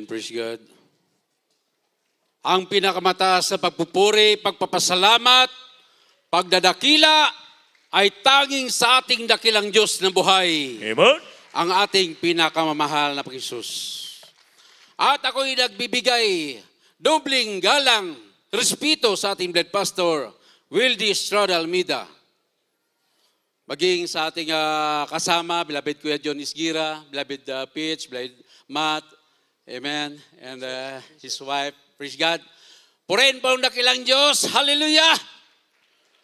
praise God. Ang pinakamataas na pagpupuri, pagpapasalamat, pagdadakila ay tanging sa ating dakilang Diyos na buhay. Amen. Ang ating pinakamamahal na Panginoon. At ako'y nagbibigay dobling galang, respeto sa ating Bled Pastor, Wildy Estrada Almeida. Maging sa ating kasama, beloved Kuya John Isgira, beloved Pitch, beloved Matt, amen, and his wife, praise God. Purihin po ang dakilang Diyos, hallelujah!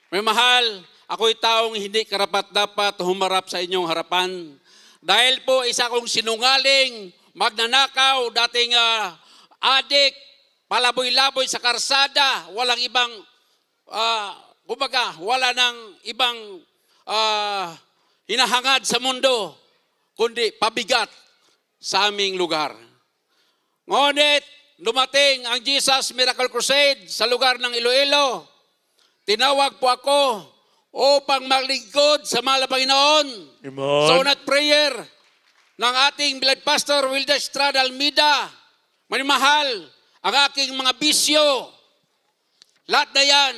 May mahal, ako'y taong hindi karapat-dapat humarap sa inyong harapan. Dahil po isa kong sinungaling, magnanakaw, dating adik, palaboy-laboy sa karsada, walang ibang, wala nang ibang hinahangad sa mundo, kundi pabigat sa aming lugar. Ngunit, dumating ang Jesus Miracle Crusade sa lugar ng Iloilo. Tinawag po ako upang maglingkod sa mahal na Panginoon. Amen. Sa unat prayer ng ating Bled Pastor Wildy Estrada Almeida. Manimahal, ang aking mga bisyo, lahat na yan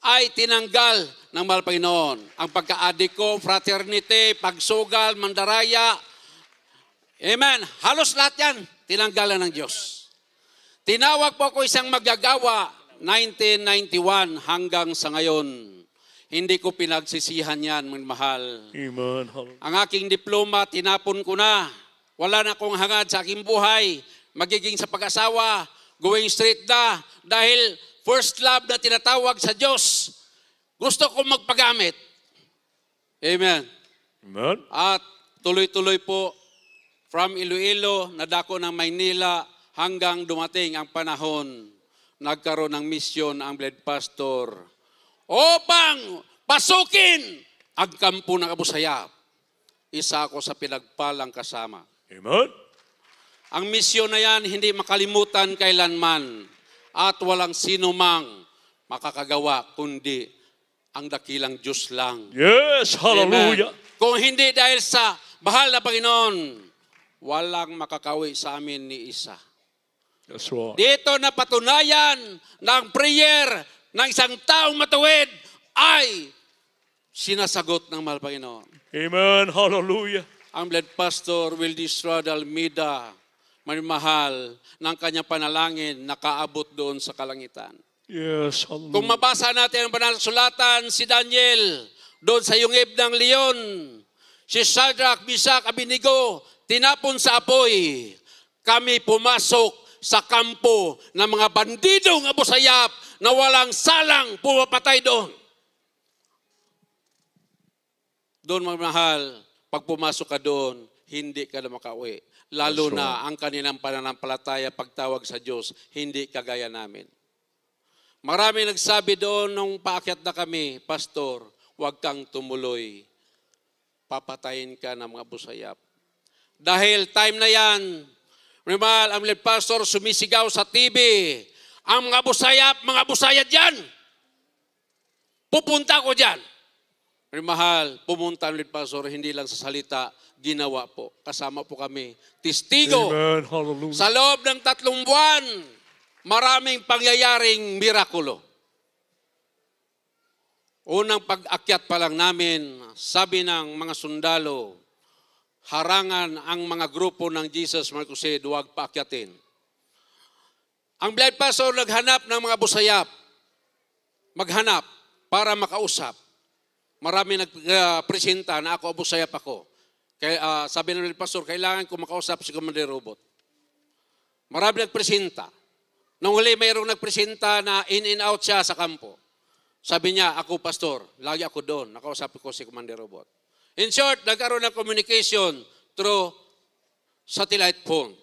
ay tinanggal ng mahal Panginoon. Ang pagka-adik ko, fraternity, pagsugal, mandaraya, amen. Halos lahat yan, tinanggalan ng Diyos. Tinawag po ako isang magagawa, 1991 hanggang sa ngayon. Hindi ko pinagsisihan yan, mahal. Amen. Ang aking diploma, tinapon ko na. Wala na akong hangad sa aking buhay. Magiging sa pag-asawa, going straight na. Dahil first love na tinatawag sa Diyos, gusto ko magpagamit. Amen. Amen. At tuloy-tuloy po, from Iloilo, nadako ng Maynila, hanggang dumating ang panahon, nagkaroon ng misyon ang Bled Pastor upang pasukin ang kampo ng Abu Sayyaf. Isa ako sa pinagpalang kasama. Amen. Ang misyon na yan hindi makalimutan kailanman at walang sino mang makakagawa kundi ang dakilang Diyos lang. Yes, hallelujah. Amen. Kung hindi dahil sa bahal na Panginoon, walang makakawi sa amin ni isa. That's right. Dito na patunayan ng prayer ng isang taong matuwid ay sinasagot ng mahal Panginoon. Amen, hallelujah. Ang Bled Pastor Wildy Estrada Almeida, mahal ng kanyang panalangin, nakaabot doon sa kalangitan. Yes, hallelujah. Kung mabasa natin ang banal na sulatan, si Daniel, doon sa yungib ng leon, si Shadrach, Meshach, Abednego, tinapon sa apoy. Kami pumasok sa kampo ng mga bandidong Abu Sayyaf na walang salang pumapatay doon. Doon, mga mahal, pag pumasok ka doon, hindi ka na makauwi. Lalo na ang kanilang pananampalataya, pagtawag sa Diyos, hindi kagaya namin. Marami nagsabi doon nung paakyat na kami, Pastor, huwag kang tumuloy. Papatayin ka ng mga Abu Sayyaf. Dahil time na yan, mahal, ang Bled Pastor sumisigaw sa TV, ang mga Abu Sayyaf, mga Abu Sayyaf dyan. Pupunta ko dyan. Mahal, pumunta ang Bled Pastor, hindi lang sa salita, ginawa po. Kasama po kami. Testigo. Amen, hallelujah. Sa loob ng 3 buwan, maraming pangyayaring mirakulo. Unang pag-akyat pa lang namin, sabi ng mga sundalo, harangan ang mga grupo ng Jesus Miracle Crusade, huwag paakyatin. Ang Bled Pastor naghanap ng mga Abu Sayyaf. Maghanap para makausap. Marami nagpresenta na ako Abu Sayyaf ako. Kaya, sabi ng Bled Pastor, kailangan ko makausap si Commander Robot. Marami nagpresenta. Nung huli mayroong nagpresenta na in and out siya sa kampo. Sabi niya, ako Pastor, lagi ako doon. Nakausap ko si Commander Robot. In short, nagkaroon ng communication through satellite phone.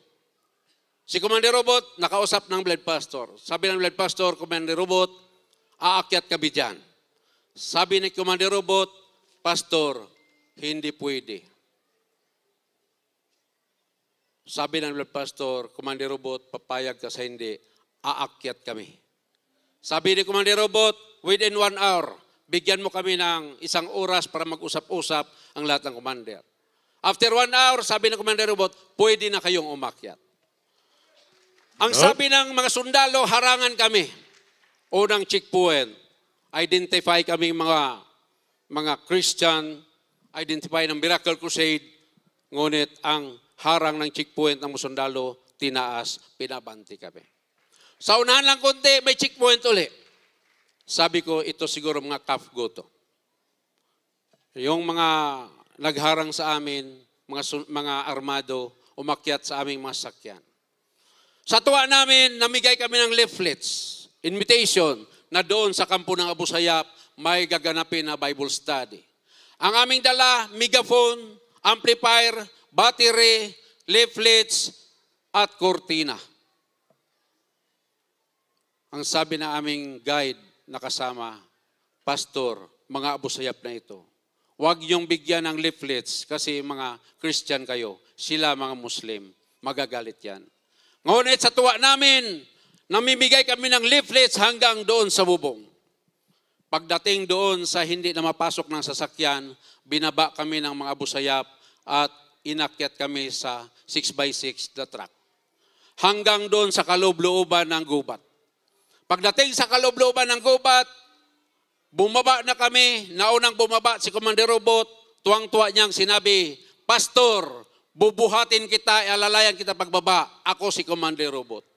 Si Commander Robot, nakausap ng Bled Pastor. Sabi ng Bled Pastor, Commander Robot, aakyat kami dyan. Sabi ni Commander Robot, Pastor, hindi pwede. Sabi ng Bled Pastor, Commander Robot, papayag ka sa hindi, aakyat kami. Sabi ni Commander Robot, within 1 hour, bigyan mo kami ng 1 oras para mag-usap-usap ang lahat ng commander. After 1 hour, sabi ng Commander Robot, pwede na kayong umakyat. Ang sabi ng mga sundalo, harangan kami. Unang checkpoint, identify kami mga Christian, identify ng Miracle Crusade, ngunit ang harang ng checkpoint ng mga sundalo, tinaas, pinabanti kami. Sa unahan lang konti, may checkpoint uli. Sabi ko, ito siguro mga kafgo to. Yung mga nagharang sa amin, mga armado, umakyat sa aming mga sakyan. Sa tuwa namin, namigay kami ng leaflets, invitation, na doon sa kampo ng Abu Sayyaf, may gaganapin na Bible study. Ang aming dala, megaphone, amplifier, battery, leaflets, at kortina. Ang sabi na aming guide na kasama, Pastor, mga Abu Sayyaf na ito, huwag niyong bigyan ng leaflets kasi mga Christian kayo, sila mga Muslim, magagalit yan. Ngunit sa tuwa namin, namimigay kami ng leaflets hanggang doon sa bubong. Pagdating doon sa hindi na mapasok ng sasakyan, binaba kami ng mga Abu Sayyaf at inakyat kami sa 6x6 na truck. Hanggang doon sa kaloob-looban ng gubat. Pagdating sa kaloob-looban ng gubat, bumaba na kami, naunang bumaba si Commander Robot, tuwang-tuwa niyang sinabi, Pastor, bubuhatin kita, alalayan kita pagbaba, ako si Commander Robot.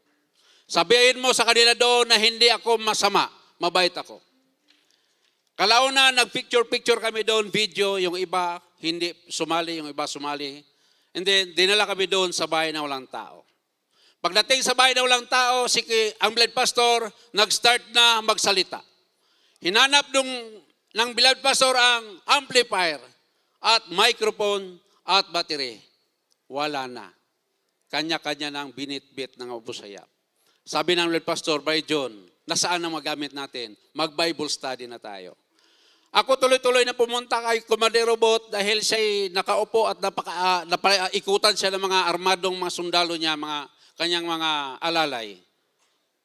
Sabihin mo sa kanila doon na hindi ako masama, mabait ako. Kalauna, nag-picture-picture kami doon, video, yung iba hindi sumali, yung iba sumali. And then, dinala kami doon sa bahay na walang tao. Pagdating sa bahay na walang tao, ang Beloved Pastor nag-start na magsalita. Hinanap ng Beloved Pastor ang amplifier at microphone at battery. Wala na. Kanya-kanya ng binitbit ng Abu Sayyaf. Sabi ng Beloved Pastor, Brother John, nasaan ang magamit natin? Mag-Bible study na tayo. Ako tuloy-tuloy na pumunta kay Commander Robot dahil siya'y nakaupo at napaikutan siya ng mga armadong mga sundalo niya, kanyang mga alalay.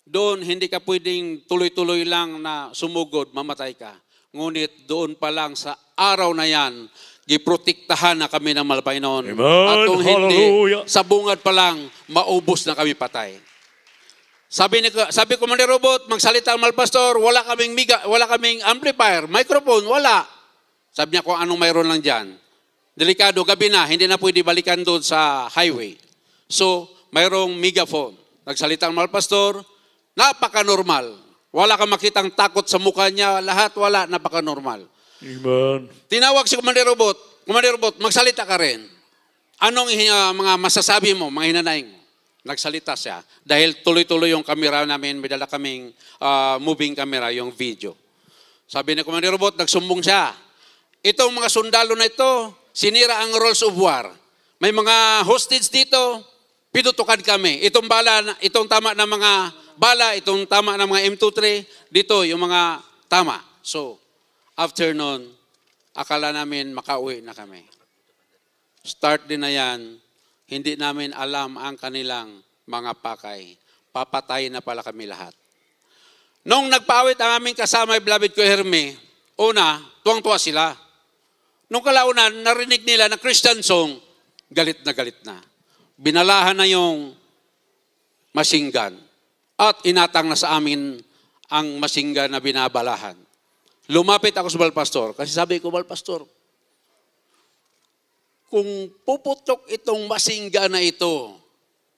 Doon, hindi ka pwedeng tuloy-tuloy lang na sumugod, mamatay ka. Ngunit doon pa lang sa araw na yan, giprotektahan na kami ng Malpainon. At kung hindi, sa bungad pa lang, maubos na kami patay. Sabi ko, Commander Robot, magsalita ang Malpastor, wala kaming amplifier, microphone, wala. Sabi niya kung anong mayroon lang dyan. Delikado, gabi na, hindi na pwede balikan doon sa highway. So, mayroong megaphone. Nagsalita ang Malpastor, napaka-normal. Wala kang makitang takot sa mukha niya, lahat wala, napaka-normal. Amen. Tinawag si Commander Robot, magsalita ka rin. Anong mga masasabi mo, mga hinanaing mo? Nagsalita siya. Dahil tuloy-tuloy yung camera namin, may dala kaming moving camera, yung video. Sabi ni Commander Robot, nagsumbong siya. Itong mga sundalo na ito, sinira ang rules of war. May mga hostage dito, pinutukan kami. Itong tama na mga bala, itong tama na mga M23, dito yung mga tama. So, after nun, akala namin makauwi na kami. Start din na yan, hindi namin alam ang kanilang mga pakay. Papatay na pala kami lahat. Nung nagpaawit ang aming kasama, beloved ko Herme, una, tuwang-tuwa sila. Nung kalaunan, narinig nila na Christian song, galit na. Binalahan na yung machine gun. At inatang na sa amin ang machine gun na binabalahan. Lumapit ako sa Balpastor. Kasi sabi ko, Balpastor, kung puputok itong machine gun na ito,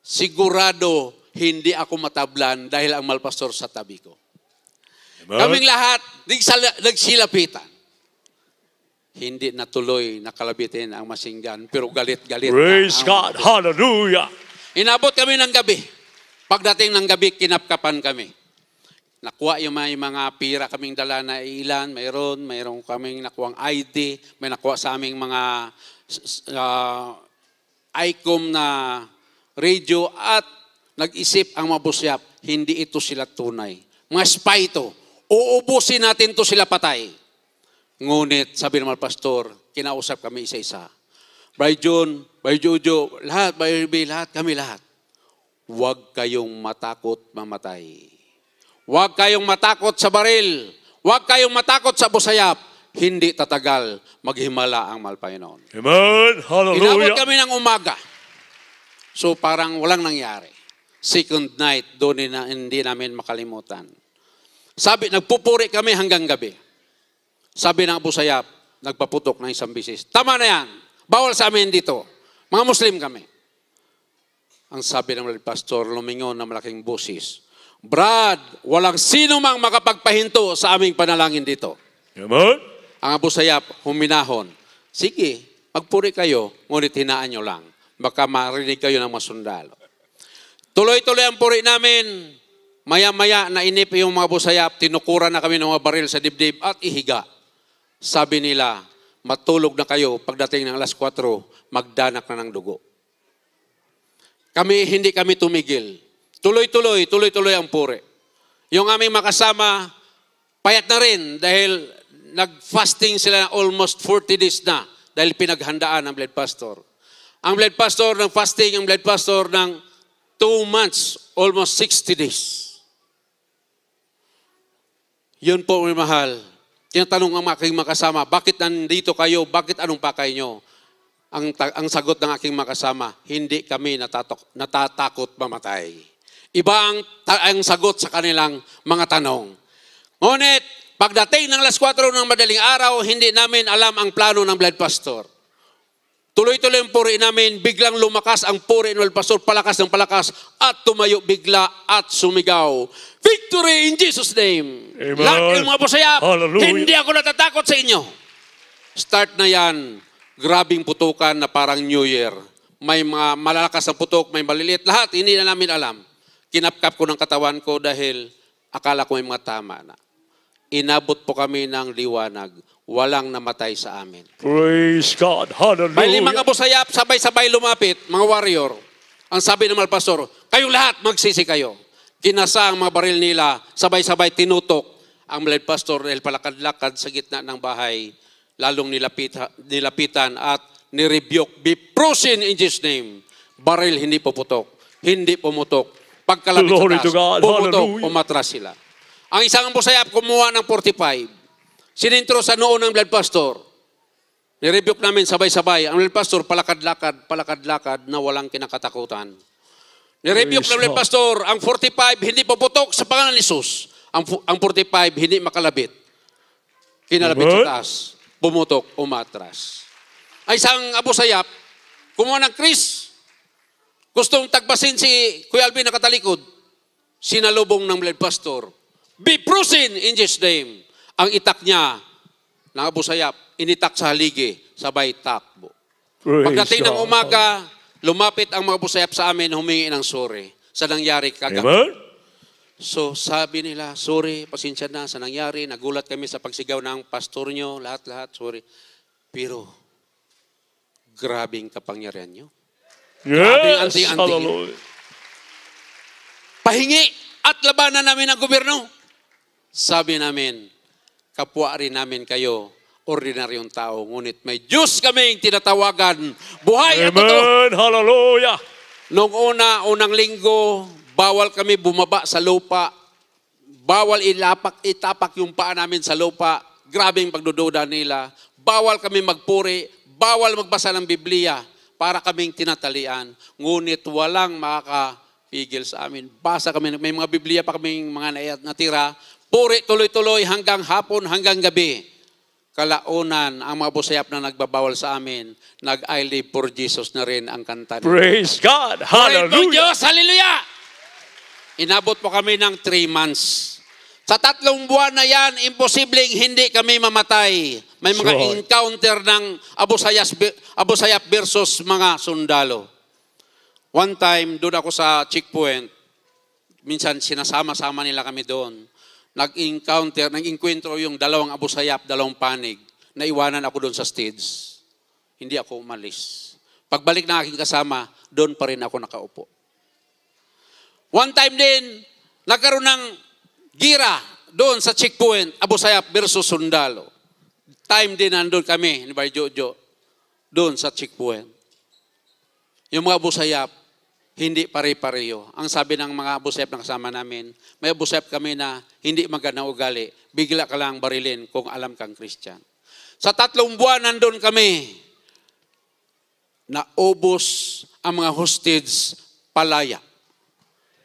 sigurado hindi ako matablan dahil ang Malpastor sa tabi ko. Kaming lahat, nagsilapitan. Hindi natuloy nakalabitin ang machine gun, pero galit-galit. Praise God. Hallelujah. Inabot kami ng gabi. Pagdating ng gabi, kinapkapan kami. Nakuha yung mga pira kaming dala na ilan, mayroon kaming nakuha ang ID, may nakuha sa aming mga ICOM na radio at nag-isip ang mga busyap, hindi ito sila tunay. Mga spy ito, uubusin natin to sila patay. Ngunit, sabi ng mga pastor, kinausap kami isa-isa. Brother John, Brother Jojo, lahat, Brother B, kami lahat. Huwag kayong matakot mamatay. Huwag kayong matakot sa baril. Huwag kayong matakot sa busayap. Hindi tatagal, maghimala ang Malpainon. Amen. Hallelujah. Inabot kami ng umaga. So parang walang nangyari. second night, doon hindi namin makalimutan. Sabi, nagpupuri kami hanggang gabi. Sabi ng Abu Sayyaf, nagpaputok ng isang bisis. Tama na yan. Bawal sa amin dito. Mga Muslim kami. Ang sabi ng pastor, lumingon na malaking busis. Brad, walang sino mang makapagpahinto sa aming panalangin dito. Amen. Ang Abu Sayyaf, huminahon. Sige, magpuri kayo, ngunit hinaan nyo lang. Baka marinig kayo ng mga sundalo. Tuloy-tuloy ang puri namin. Maya-maya nainip yung mga Abu Sayyaf, tinukuran na kami ng mga baril sa dibdib at ihiga. Sabi nila, matulog na kayo, pagdating ng alas 4, magdanak na ng dugo. Hindi kami tumigil. Tuloy-tuloy ang puri. Yung aming makasama, payat na rin dahil nag-fasting sila almost 40 days na dahil pinaghandaan ng Bled Pastor. Ang Bled Pastor ng fasting, ang Bled Pastor ng 2 months, almost 60 days. Yun po, may mahal. Tinatanong ang aking makasama, bakit nandito kayo? Bakit anong pakay nyo? Ang sagot ng aking makasama, hindi kami natatakot mamatay. Iba ang sagot sa kanilang mga tanong. Ngunit, pagdating ng alas 4 ng madaling araw, hindi namin alam ang plano ng Bled Pastor. Tuloy-tuloy ang puri namin, biglang lumakas ang puri ng Bled Pastor, palakas ng palakas, at tumayo bigla at sumigaw. Victory in Jesus' name. Amen. Lahat ng mga Abu Sayyaf, Hallelujah. hindi ako natatakot sa inyo. Start na yan, grabing putukan na parang New Year. May mga malalakas na putok, may maliliit, lahat, hindi na namin alam. Kinapkap ko ng katawan ko dahil akala ko may mga tama na. Inabot po kami ng liwanag. Walang namatay sa amin. Praise God. Hallelujah. May 5 Abu Sayyaf, sabay-sabay lumapit, mga warrior. Ang sabi ng mga pastor, kayong lahat magsisi kayo. Kinasa ang mga baril nila, sabay-sabay tinutok ang Bled Pastor dahil palakad-lakad sa gitna ng bahay, lalong nilapitan at nirebuke. Be frozen in Jesus' name. Baril hindi puputok, hindi pumutok. Pagkalapit sa Glory taas, to God. pumutok, Hallelujah. umatras sila. Ang isang Abu Sayyaf kumuha ng 45. Sinintro sa noo ng Bled Pastor. Nirebuke namin sabay-sabay. Ang Bled Pastor palakad-lakad na walang kinakatakutan. Nirebuke ng Bled Pastor, ang 45 hindi puputok sa pangalan ni Jesus. Ang 45 hindi makalabit. Kinalabit sa taas. Pumutok, umatras. Ay isang Abu Sayyaf, kumuha ng Chris. Gustong tagpasin si Kuya Alvin na katalikod. Sinalubong ng Bled Pastor. Be frozen in Jesus' name. Ang itak niya ng Abu Sayyaf, initak sa haligi, sabay takbo. Praise Pagdating ng God. umaga, lumapit ang mga Abu Sayyaf sa amin, humingi ng sorry sa nangyari kagabi. Amen. So sabi nila, sorry, pasensya na sa nangyari, nagulat kami sa pagsigaw ng pastor nyo, lahat-lahat, sorry. Pero, grabing kapangyarihan nyo. Yes. anting-anting. Hallelujah. Pahingi at labanan namin ang gobyerno. Sabi namin, kapwa rin namin kayo, ordinaryong tao, ngunit may Diyos kaming tinatawagan, buhay at totoo. Amen. Hallelujah. Noong unang linggo, bawal kami bumaba sa lupa. Bawal itapak yung paa namin sa lupa. Grabing pagdududa nila. Bawal kami magpuri. Bawal magbasa ng Biblia para kaming tinatalian. Ngunit walang makakapigil sa amin. Basa kami, may mga Biblia pa kaming mga natira. Puri tuloy-tuloy hanggang hapon, hanggang gabi. Kalaunan, ang mga Abu Sayyaf na nagbabawal sa amin, nag-I live for Jesus na rin ang kanta nila. Praise God. Hallelujah! Hallelujah. Diyos, hallelujah! Inabot po kami ng 3 months. Sa 3 buwan na yan, imposibleng hindi kami mamatay. May mga Sure. encounter ng Abu Sayyaf versus mga sundalo. One time, doon ako sa checkpoint. Minsan sinasama-sama nila kami doon. Nag-encuentro yung 2 Abu Sayyaf, 2 panig. Naiwanan ako doon sa stage. Hindi ako umalis. Pagbalik ng aking kasama, doon pa rin ako nakaupo. One time din, nagkaroon ng gira doon sa checkpoint, Abu Sayyaf versus sundalo. Time din nandun kami, ni Bar Jojo, doon sa checkpoint. Yung mga Abu Sayyaf, hindi pare-pareho. Ang sabi ng mga Abu Sayyaf na kasama namin, may Abu Sayyaf kami na hindi magandang ugali, bigla ka lang barilin kung alam kang Christian. Sa 3 buwan nandun kami, naubos ang mga hostage palaya.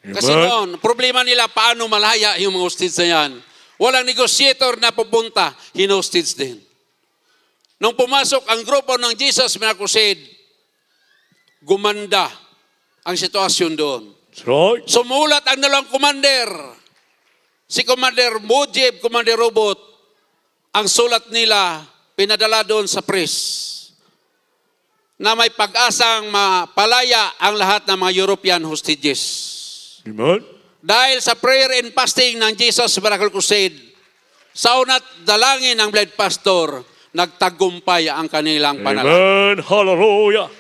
Kasi noon, problema nila paano malaya yung mga hostage na yan. Walang negotiator na pupunta, hinostage din. Nung pumasok ang grupo ng Jesus Miracle Crusade, gumanda ang sitwasyon doon. That's right. Sumulat ang dalawang commander. Si Commander Mujib, Commander Robot, ang sulat nila, pinadala doon sa press na may pag-asang mapalaya ang lahat ng mga European hostages. Amen. Dahil sa prayer and fasting ng Jesus Miracle Crusade, sa una't dalangin ng Blood Pastor, nagtagumpay ang kanilang panalangin. Amen. Hallelujah.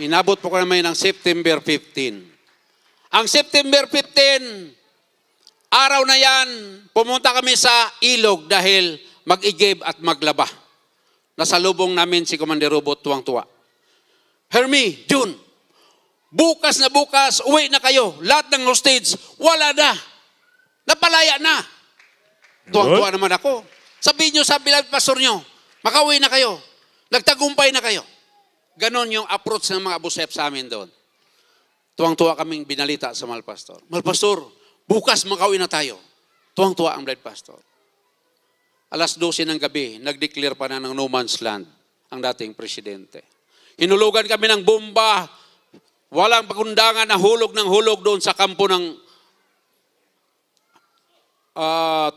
Inabot po kami ng September 15. Ang September 15, araw na yan, pumunta kami sa ilog dahil mag-igib at maglaba. Nasalubong namin si Commander Robot, tuwang-tuwa. Hermie, June, bukas na bukas, uwi na kayo. Lahat ng hostage, wala na. Napalaya na. Tuwang-tuwa naman ako. Sabihin nyo sa Blood Pastor nyo, makauwi na kayo. Nagtagumpay na kayo. Ganon yung approach ng mga abusep sa amin doon. Tuwang-tuwa kaming binalita sa Mahal Pastor. Mahal Pastor, bukas makauwi na tayo. Tuwang-tuwa ang Blood Pastor. Alas 12 ng gabi, nag-declare pa na ng no man's land ang dating presidente. Hinulugan kami ng bomba, walang pagundangan na hulog ng hulog doon sa kampo ng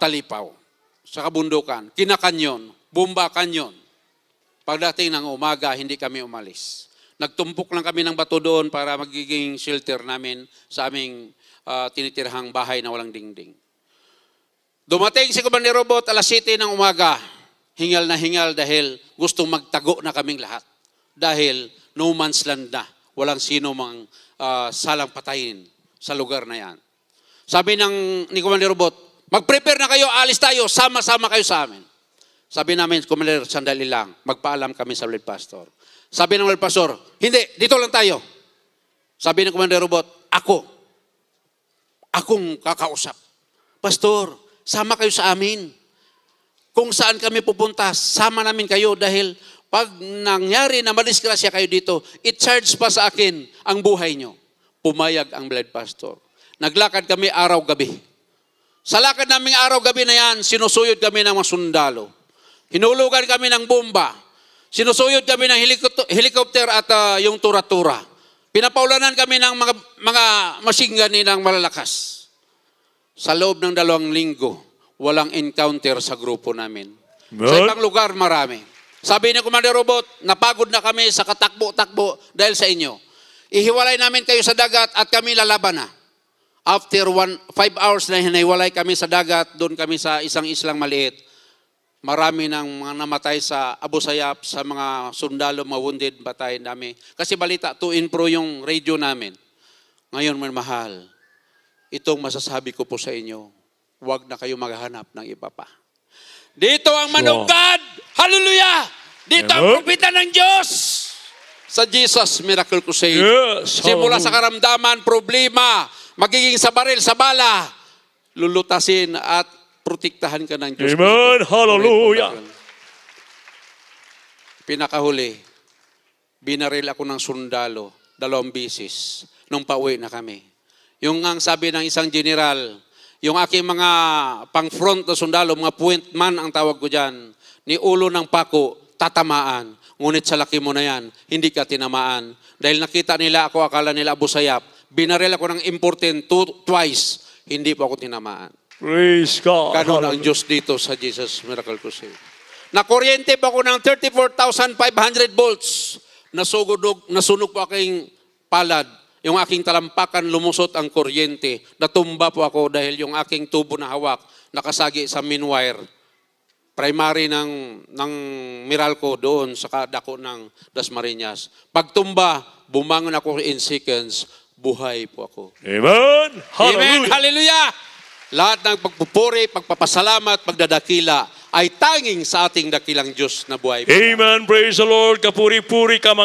Talipaw, sa kabundukan. Kinakanyon, bomba kanyon. Pagdating ng umaga, hindi kami umalis. Nagtumpok lang kami ng bato doon para magiging shelter namin sa aming tinitirhang bahay na walang dingding. Dumating si Commander Robot alas 7 ng umaga. Hingal na hingal dahil gustong magtago na kaming lahat. Dahil no man's land na. Walang sino mang salang patayin sa lugar na yan. Sabi ni Commander Robot, mag-prepare na kayo, alis tayo, sama-sama kayo sa amin. Sabi namin, Commander, sandali lang, magpaalam kami sa Blood Pastor. Sabi ng Blood Pastor, hindi, dito lang tayo. Sabi ng Commander Robot, akong kakausap. Pastor, sama kayo sa amin. Kung saan kami pupunta, sama namin kayo dahil pag nangyari na madisgrasya kayo dito, i-charge pa sa akin ang buhay nyo. Pumayag ang Blood Pastor. Naglakad kami araw-gabi. Sa lakad naming araw-gabi na yan, sinusuyod kami ng mga sundalo. Hinulugan kami ng bomba. Sinusuyod kami ng helicopter at yung tura-tura. Pinapaulanan kami ng mga machine gun ng malalakas. Sa loob ng 2 linggo, walang encounter sa grupo namin. Sa ibang lugar, marami. Sabi ni Commander Robot, napagod na kami sa katakbo-takbo dahil sa inyo. Ihiwalay namin kayo sa dagat at kami lalaban na. After 5 hours na hiniwalay kami sa dagat, doon kami sa isang islang maliit. Marami ng mga namatay sa Abu Sayyaf, sa mga sundalo, mga wounded, batayin namin. Kasi balita, 2 in pro yung radio namin. Ngayon, mahal, itong masasabi ko po sa inyo, huwag na kayo maghanap ng iba pa. Dito ang man of God! Hallelujah! Dito ang propeta ng Diyos! Sa Jesus Miracle Crusade. Yes, Simula sa karamdaman, problema, magiging sa baril, sa bala, lulutasin at protektahan ka ng Diyos. Amen. Hallelujah. Pinakahuli, binaril ako ng sundalo 2 bisis nung pauwi na kami. Yung ang sabi ng isang general, yung aking mga pang-front na sundalo, mga point man ang tawag ko dyan, ni ulo ng pako, tatamaan. Ngunit sa laki mo na yan, hindi ka tinamaan. Dahil nakita nila ako, akala nila Abu Sayyaf, binaril ako ng important twice, hindi po ako tinamaan. Praise God. Ganon ang Diyos dito sa Jesus Miracle Crusade. Nakuryente pa ako ng 34,500 volts. Nasunog po aking palad. Yung aking talampakan, lumusot ang kuryente. Natumba po ako dahil yung aking tubo na hawak, nakasagi sa main wire. Primary ng Meralco doon sa dako ng Dasmariñas. Pagtumba, bumangon ako in seconds, buhay po ako. Amen. Hallelujah. Amen. Hallelujah. Lahat ng pagpupuri, pagpapasalamat, pagdadakila ay tanging sa ating dakilang Diyos na buhay. Amen. Praise the Lord. Kapuri-puri ka